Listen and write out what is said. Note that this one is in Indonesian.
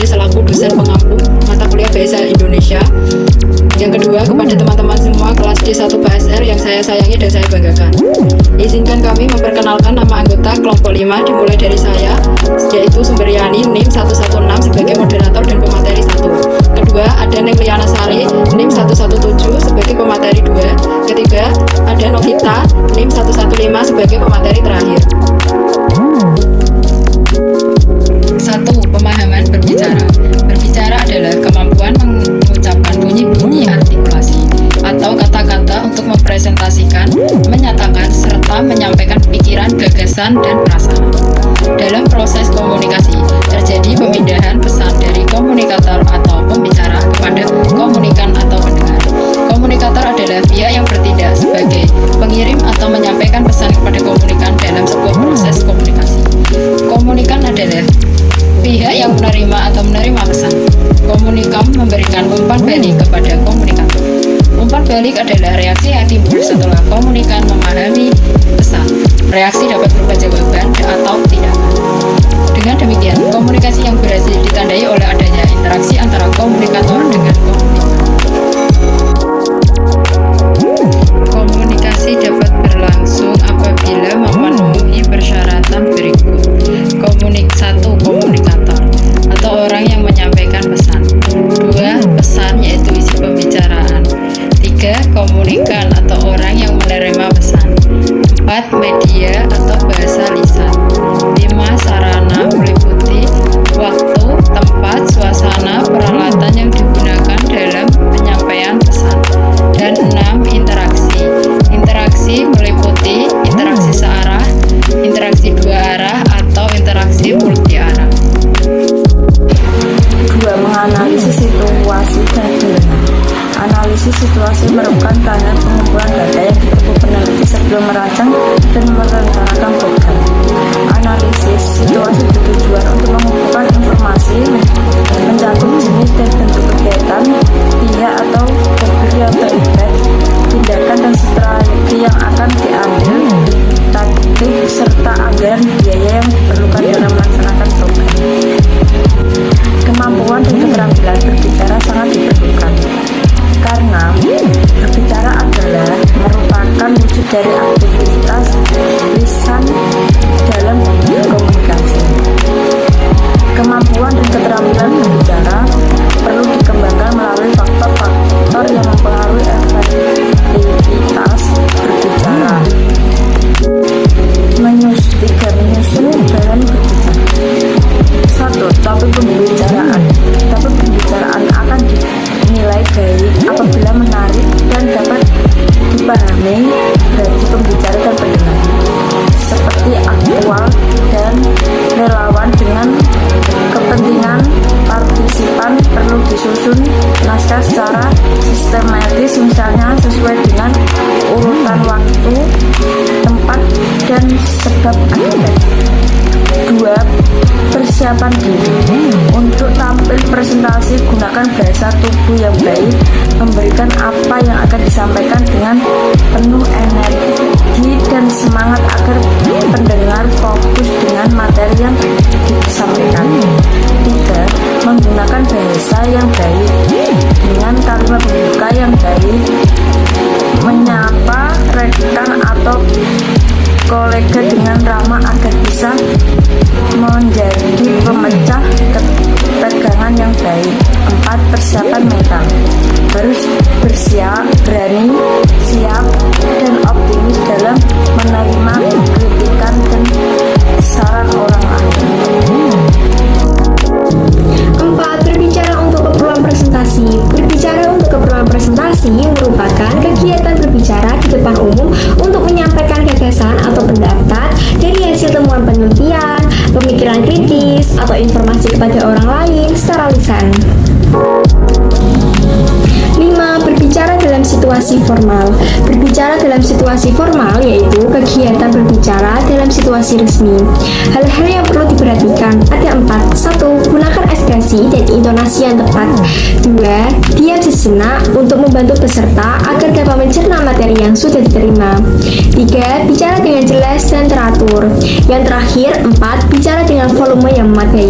Ade selaku dosen pengampu mata kuliah Bahasa Indonesia. Yang kedua, kepada teman-teman semua kelas D1 PSR yang saya sayangi dan saya banggakan. Izinkan kami memperkenalkan nama anggota kelompok 5 dimulai dari saya, yaitu Sumberiani NIM 116 sebagai moderator dan pemateri 1. Kedua, ada Neng Liana Sari NIM 117 sebagai pemateri 2. Ketiga, ada Novita NIM 115 sebagai pemateri terakhir. 1. Pemahaman berbicara. Berbicara adalah kemampuan mengucapkan bunyi-bunyi artikulasi atau kata-kata untuk mempresentasikan, menyatakan, serta menyampaikan pikiran, gagasan, dan perasaan. Dalam proses komunikasi, terjadi pemindahan pesan dari komunikator atau pembicara kepada komunikan atau pendengar. Komunikator adalah pihak yang bertindak sebagai pengirim atau menyampaikan pesan kepada komunikan dalam sebuah proses komunikasi. Komunikan adalah pihak yang menerima atau menerima pesan. Komunikam memberikan umpan balik kepada komunikator. Umpan balik adalah reaksi yang timbul setelah komunikan memahami pesan. Reaksi dapat berupa jawaban atau tindakan. Dengan demikian, komunikasi yang berhasil ditandai oleh adanya interaksi antara komunikator dengan komunikan. Komunikasi dapat berlangsung apabila memenuhi persyaratan berikut. 1. Komunikator atau orang yang menyampaikan pesan. 2. Pesan yaitu isi pembicaraan. 3. Komunikan atau orang yang menerima pesan. 4. Media atau bahasa lisan. 5. Sarana meliputi waktu, tempat, suasana, peralatan yang digunakan dalam penyampaian pesan. Dan 6. Interaksi. Interaksi meliputi interaksi searah, interaksi dua arah, atau interaksi multi arah. 2. Menganalisis situasi dan pendengar. Analisis situasi merupakan tahapan pengumpulan data yang ditempuh peneliti sebelum merancang dan merencanakan program. Analisis situasi bertujuan untuk mengumpulkan informasi, mencakup jenis dan bentuk kegiatan, pihak atau pemberi yang terlibat, tindakan dan strategi yang akan diambil, taktik serta anggaran biaya yang diperlukan dalam melaksanakan program. Kemampuan dan keterampilan berbicara sangat diperlukan karena berbicara adalah merupakan wujud dari aktivitas lisan dalam komunikasi. Kemampuan dan keterampilan berbicara perlu dikembangkan melalui faktor-faktor yang mempengaruhi efektivitas berbicara. Menyusun bahan berbicara. 1. Topik pembicaraan. Topik pembicaraan akan dinilai baik apabila menarik dan dapat dipahami bagi pembicara dan pendengar, seperti aktual dan relevan dengan kepentingan partisipan. Perlu disusun naskah secara sistematis, misalnya sesuai dengan urutan waktu, tempat, dan sebab akibat. 2. Persiapan diri. Untuk tampil presentasi, gunakan bahasa tubuh yang baik, memberikan apa yang akan disampaikan dengan penuh energi dan semangat agar pendengar fokus dengan materi yang disampaikan. 3. Menggunakan bahasa yang baik dengan kalimat pembuka yang baik, menyapa rekan atau kolega dengan ramah agar bisa menjadi pemecah ketegangan yang baik. 4. Persiapan mental. Harus bersiap, berani, siap, dan optimis dalam menerima kritikan dan saran orang lain. 4. Berbicara untuk keperluan presentasi. Berbicara untuk keperluan presentasi merupakan kegiatan berbicara di depan umum untuk menyampaikan gagasan atau pendapat dari hasil temuan penelitian, pemikiran kritis, atau informasi kepada orang lain secara lisan. 5. Berbicara dalam situasi formal. Berbicara dalam situasi formal yaitu kegiatan berbicara dalam situasi resmi. Hal-hal yang perlu diperhatikan ada 4. 1. Gunakan ekspresi dan intonasi yang tepat. 2. Diam sejenak untuk membantu peserta agar dapat mencerna materi yang sudah diterima. 3. Bicara dengan jelas dan teratur. Yang terakhir, 4. Bicara dengan volume yang memadai.